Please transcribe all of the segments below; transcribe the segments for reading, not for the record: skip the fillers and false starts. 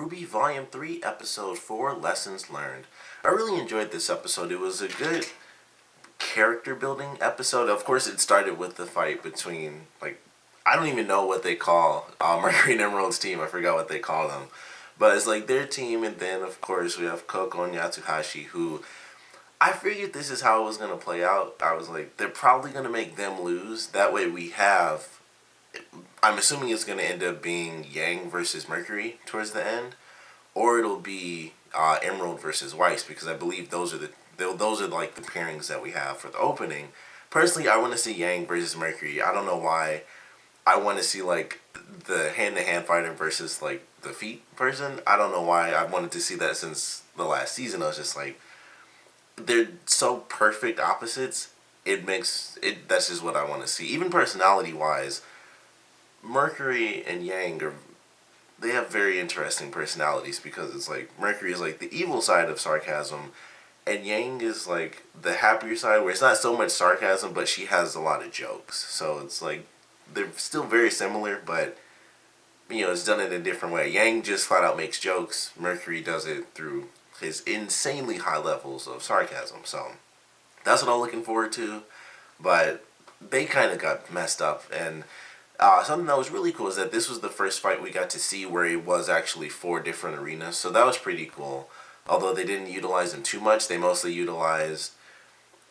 RWBY Volume 3, Episode 4, Lessons Learned. I really enjoyed this episode. It was a good character building episode. Of course, it started with the fight between, I don't even know what they call Mercury and Emerald's team. I forgot what they call them. But it's like their team, and then, of course, we have Coco and Yatsuhashi, who I figured this is how it was going to play out. I was like, they're probably going to make them lose. That way we have... I'm assuming it's going to end up being Yang versus Mercury towards the end, or it'll be Emerald versus Weiss, because I believe those are the pairings that we have for the opening. Personally, I want to see Yang versus Mercury. I don't know why. I want to see the hand-to-hand fighter versus the feet person. I don't know why I wanted to see that since the last season. I was just like, they're so perfect opposites. That's just what I want to see. Even personality-wise, Mercury and Yang they have very interesting personalities, because it's like Mercury is the evil side of sarcasm, and Yang is the happier side, where it's not so much sarcasm, but she has a lot of jokes. So it's they're still very similar, but it's done in a different way. Yang just flat out makes jokes. Mercury does it through his insanely high levels of sarcasm. So that's what I'm looking forward to. But they kind of got messed up, and something that was really cool is that this was the first fight we got to see where it was actually 4 different arenas. So that was pretty cool. Although they didn't utilize them too much, they mostly utilized...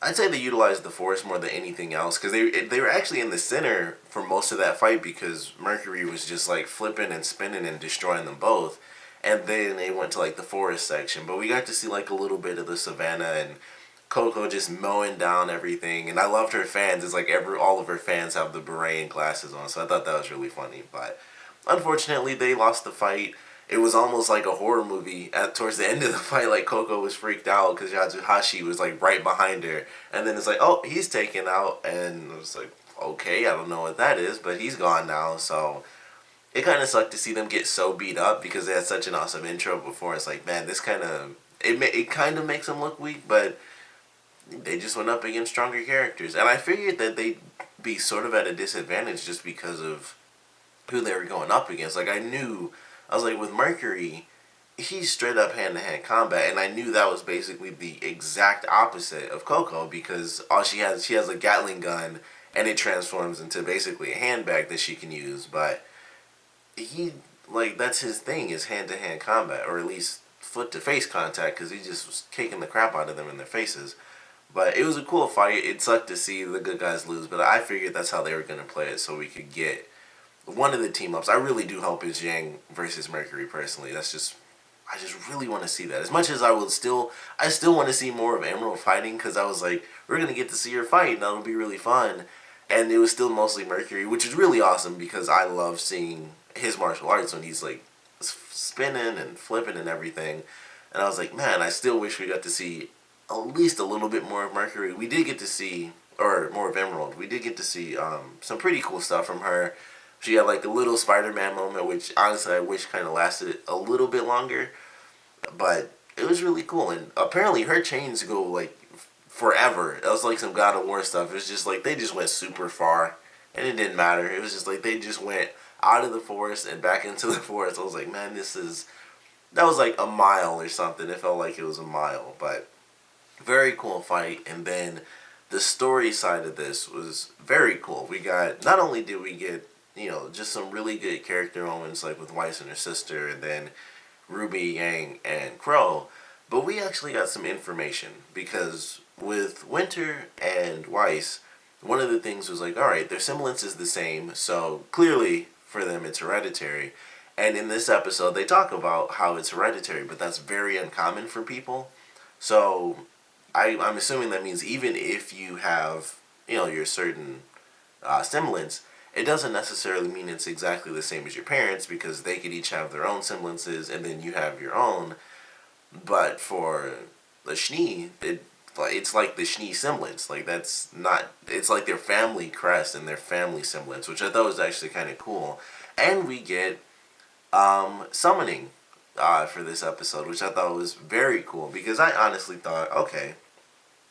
I'd say they utilized the forest more than anything else, because they were actually in the center for most of that fight, because Mercury was just flipping and spinning and destroying them both. And then they went to the forest section. But we got to see a little bit of the savannah, and Coco just mowing down everything. And I loved her fans. It's all of her fans have the beret and glasses on, so I thought that was really funny. But unfortunately, they lost the fight. It was almost like a horror movie towards the end of the fight. Coco was freaked out because Yatsuhashi was right behind her. And then it's oh, he's taken out. And it was okay, I don't know what that is, but he's gone now. So it kind of sucked to see them get so beat up, because they had such an awesome intro before. It's man, this kind of... It kind of makes them look weak, but they just went up against stronger characters. And I figured that they'd be sort of at a disadvantage just because of who they were going up against. I was with Mercury, he's straight up hand-to-hand combat, and I knew that was basically the exact opposite of Coco, because all she has a Gatling gun, and it transforms into basically a handbag that she can use. But he, that's his thing, is hand-to-hand combat, or at least foot-to-face contact, because he just was kicking the crap out of them in their faces. But it was a cool fight. It sucked to see the good guys lose, but I figured that's how they were going to play it, so we could get one of the team-ups. I really do hope it's Yang versus Mercury, personally. I just really want to see that. As much as I still want to see more of Emerald fighting, because I was we're going to get to see her fight, and that'll be really fun. And it was still mostly Mercury, which is really awesome, because I love seeing his martial arts when he's spinning and flipping and everything. And I was man, I still wish we got to see at least a little bit more of Mercury. We did get to see, or more of Emerald. We did get to see some pretty cool stuff from her. She had a little Spider-Man moment, which honestly I wish kind of lasted a little bit longer. But it was really cool. And apparently her chains go forever. It was some God of War stuff. It was just they just went super far. And it didn't matter. It was just they just went out of the forest and back into the forest. I was man, that was a mile or something. It felt like it was a mile. But very cool fight. And then the story side of this was very cool. Not only did we get just some really good character moments with Weiss and her sister, and then RWBY, Yang, and Crow, but we actually got some information, because with Winter and Weiss, one of the things was alright, their semblance is the same, so clearly for them it's hereditary. And in this episode they talk about how it's hereditary, but that's very uncommon for people. So I'm assuming that means even if you have your certain semblance, it doesn't necessarily mean it's exactly the same as your parents, because they could each have their own semblances, and then you have your own. But for the Schnee, it's the Schnee semblance. That's not... It's their family crest and their family semblance, which I thought was actually kind of cool. And we get summoning for this episode, which I thought was very cool, because I honestly thought, okay,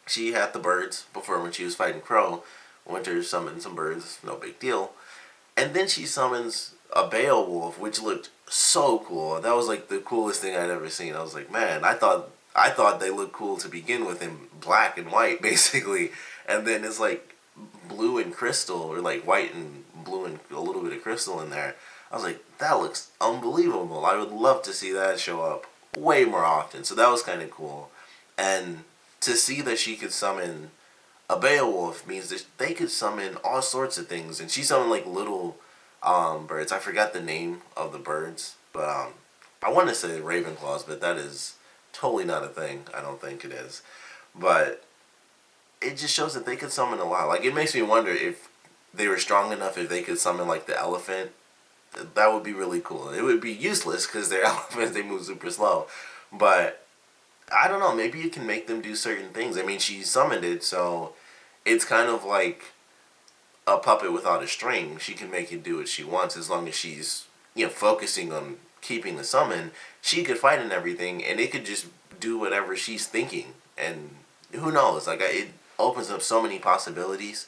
she had the birds before when she was fighting Crow. Winter summoned some birds, no big deal. And then she summons a Beowulf, which looked so cool. That was like the coolest thing I'd ever seen. I was like, man, I thought they looked cool to begin with in black and white basically, and then it's like blue and crystal, or like white and blue and a little bit of crystal in there. I was like, that looks unbelievable. I would love to see that show up way more often. So that was kind of cool, and to see that she could summon a Beowulf means that they could summon all sorts of things, and she summoned like little birds. I forgot the name of the birds, but I want to say Ravenclaws, but that is totally not a thing. I don't think it is, but it just shows that they could summon a lot. Like, it makes me wonder if they were strong enough, if they could summon like the elephant. That would be really cool. It would be useless because they're elephants; they move super slow, but I don't know, maybe you can make them do certain things. I mean, she summoned it, so it's kind of like a puppet without a string. She can make it do what she wants as long as she's, focusing on keeping the summon. She could fight and everything, and it could just do whatever she's thinking. And who knows? Like, it opens up so many possibilities.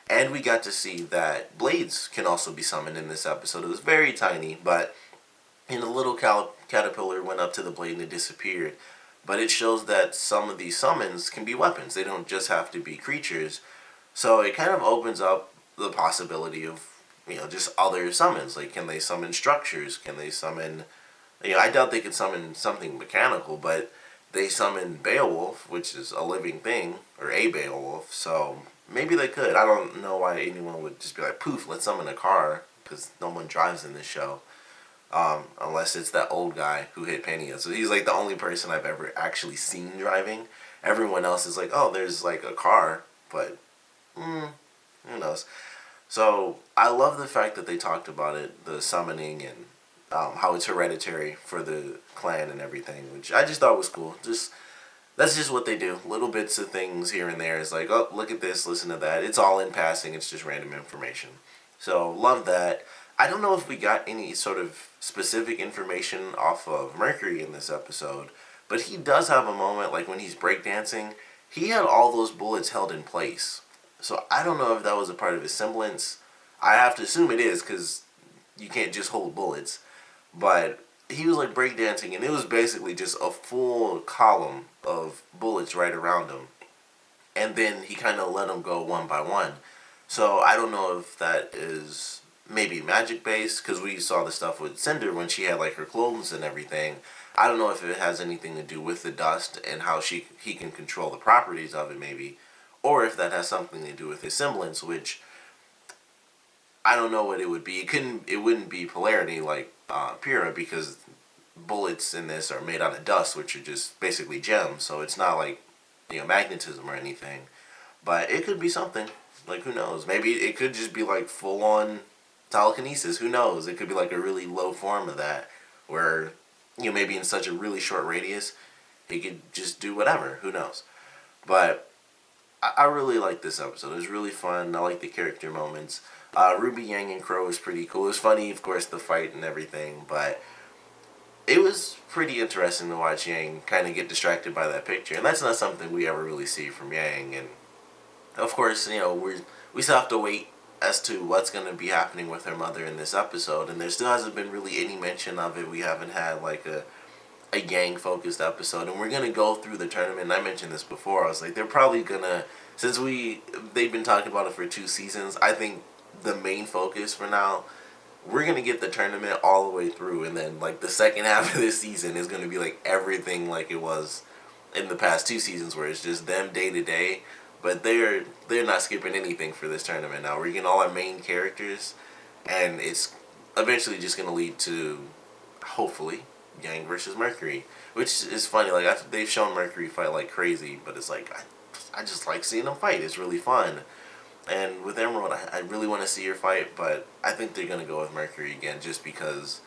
And we got to see that blades can also be summoned in this episode. It was very tiny, but a little caterpillar went up to the blade and it disappeared. But it shows that some of these summons can be weapons. They don't just have to be creatures. So it kind of opens up the possibility of, just other summons. Like, can they summon structures? Can they summon... I doubt they could summon something mechanical, but they summon Beowulf, which is a living thing, or a Beowulf, so maybe they could. I don't know why anyone would just be like, poof, let's summon a car, because no one drives in this show. Unless it's that old guy who hit Penia. So he's like the only person I've ever actually seen driving. Everyone else is like, oh, there's like a car, but who knows. So I love the fact that they talked about it, the summoning, and how it's hereditary for the clan and everything, which I just thought was cool. That's just what they do. Little bits of things here and there. It's like, oh, look at this, listen to that. It's all in passing. It's just random information. So love that. I don't know if we got any sort of specific information off of Mercury in this episode, but he does have a moment, like when he's breakdancing, he had all those bullets held in place. So I don't know if that was a part of his semblance. I have to assume it is, because you can't just hold bullets. But he was like breakdancing, and it was basically just a full column of bullets right around him. And then he kind of let them go one by one. So I don't know if that is maybe magic based, because we saw the stuff with Cinder when she had like her clothes and everything. I don't know if it has anything to do with the dust and how he can control the properties of it, maybe, or if that has something to do with his semblance, which I don't know what it would be. It wouldn't be polarity like Pyrrha, because bullets in this are made out of dust, which are just basically gems. So it's not like magnetism or anything. But it could be something. Like, who knows? Maybe it could just be like full on telekinesis. Who knows? It could be like a really low form of that, where maybe in such a really short radius, he could just do whatever. Who knows? But I really like this episode. It was really fun. I like the character moments. Ruby, Yang, and Crow was pretty cool. It was funny, of course, the fight and everything, but it was pretty interesting to watch Yang kind of get distracted by that picture. And that's not something we ever really see from Yang. And of course, we still have to wait as to what's going to be happening with her mother in this episode. And there still hasn't been really any mention of it. We haven't had like a Yang-focused episode. And we're going to go through the tournament. And I mentioned this before. I was like, they're probably going to, since they've been talking about it for 2 seasons, I think the main focus for now, we're going to get the tournament all the way through, and then like the second half of this season is going to be like everything like it was in the past 2 seasons, where it's just them day to day. But they're not skipping anything for this tournament now. We're getting all our main characters, and it's eventually just going to lead to, hopefully, Yang versus Mercury, which is funny. Like, they've shown Mercury fight like crazy, but it's like I just like seeing them fight. It's really fun. And with Emerald, I really want to see her fight, but I think they're going to go with Mercury again, just because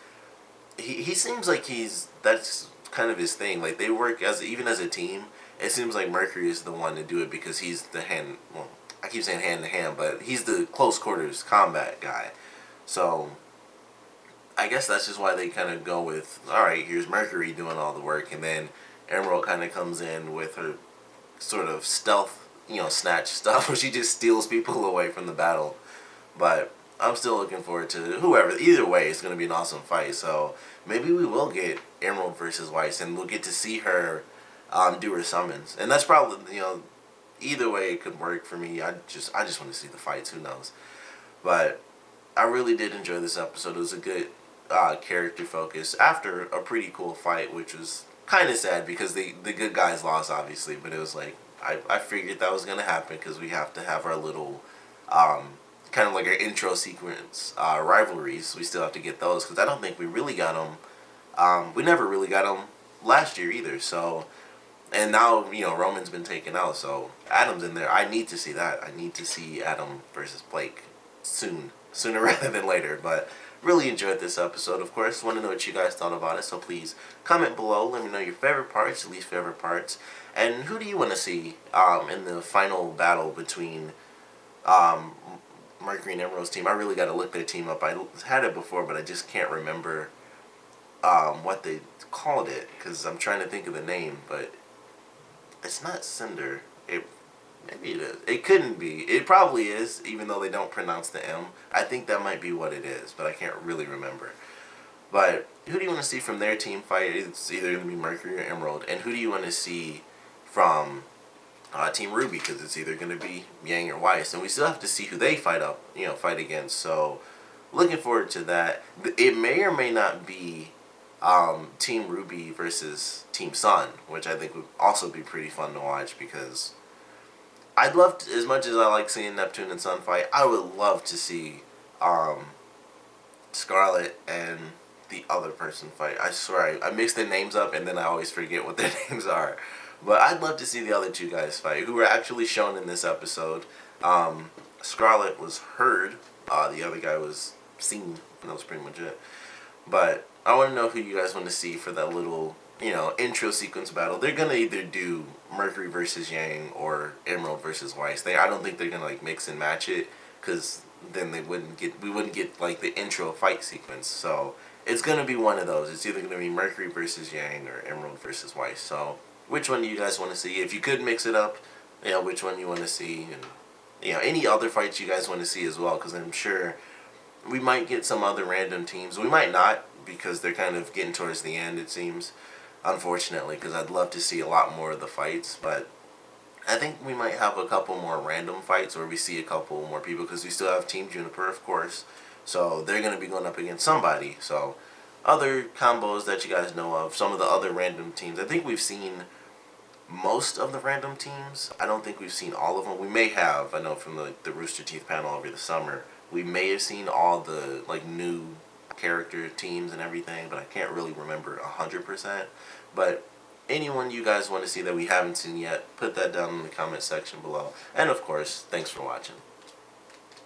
he seems like that's kind of his thing. Like, they work even as a team. It seems like Mercury is the one to do it, because he's the I keep saying hand to hand, but he's the close quarters combat guy. So I guess that's just why they kind of go with, alright, here's Mercury doing all the work, and then Emerald kind of comes in with her sort of stealth snatch stuff, where she just steals people away from the battle. But I'm still looking forward to whoever. Either way, it's going to be an awesome fight. So maybe we will get Emerald versus Weiss, and we'll get to see her do her summons. And that's probably, either way it could work for me. I just want to see the fights. Who knows? But I really did enjoy this episode. It was a good character focus after a pretty cool fight, which was kind of sad because the good guys lost, obviously. But it was like I figured that was gonna happen because we have to have our little kind of like our intro sequence rivalries. We still have to get those because I don't think we really got them. We never really got them last year either. So. And now, Roman's been taken out, so Adam's in there. I need to see that. I need to see Adam versus Blake sooner rather than later. But really enjoyed this episode, of course. Want to know what you guys thought about it, so please comment below. Let me know your favorite parts, least favorite parts. And who do you want to see in the final battle between Mercury and Emerald's team? I really got to look their team up. I had it before, but I just can't remember what they called it, because I'm trying to think of the name, but it's not Cinder. Maybe it is. It couldn't be. It probably is, even though they don't pronounce the M. I think that might be what it is, but I can't really remember. But who do you want to see from their team fight? It's either going to be Mercury or Emerald. And who do you want to see from Team RWBY? Because it's either going to be Yang or Weiss. And we still have to see who they fight against. So looking forward to that. It may or may not be Team RWBY versus Team Sun, which I think would also be pretty fun to watch, because I'd love to, as much as I like seeing Neptune and Sun fight, I would love to see Scarlet and the other person fight. I swear I mix their names up and then I always forget what their names are. But I'd love to see the other two guys fight, who were actually shown in this episode. Scarlet was heard, the other guy was seen, and that was pretty much it. But I want to know who you guys want to see for that little, intro sequence battle. They're going to either do Mercury versus Yang or Emerald versus Weiss. I don't think they're going to mix and match it, because then we wouldn't get the intro fight sequence. So it's going to be one of those. It's either going to be Mercury versus Yang or Emerald versus Weiss. So which one do you guys want to see? If you could mix it up, which one you want to see, and any other fights you guys want to see as well, because I'm sure we might get some other random teams. We might not, because they're kind of getting towards the end, it seems, unfortunately, because I'd love to see a lot more of the fights. But I think we might have a couple more random fights where we see a couple more people, because we still have Team Juniper, of course, so they're going to be going up against somebody. So other combos that you guys know of, some of the other random teams. I think we've seen most of the random teams. I don't think we've seen all of them. We may have. I know from the Rooster Teeth panel over the summer, we may have seen all the new character teams and everything, but I can't really remember 100%. But anyone you guys want to see that we haven't seen yet, put that down in the comment section below. And of course, thanks for watching.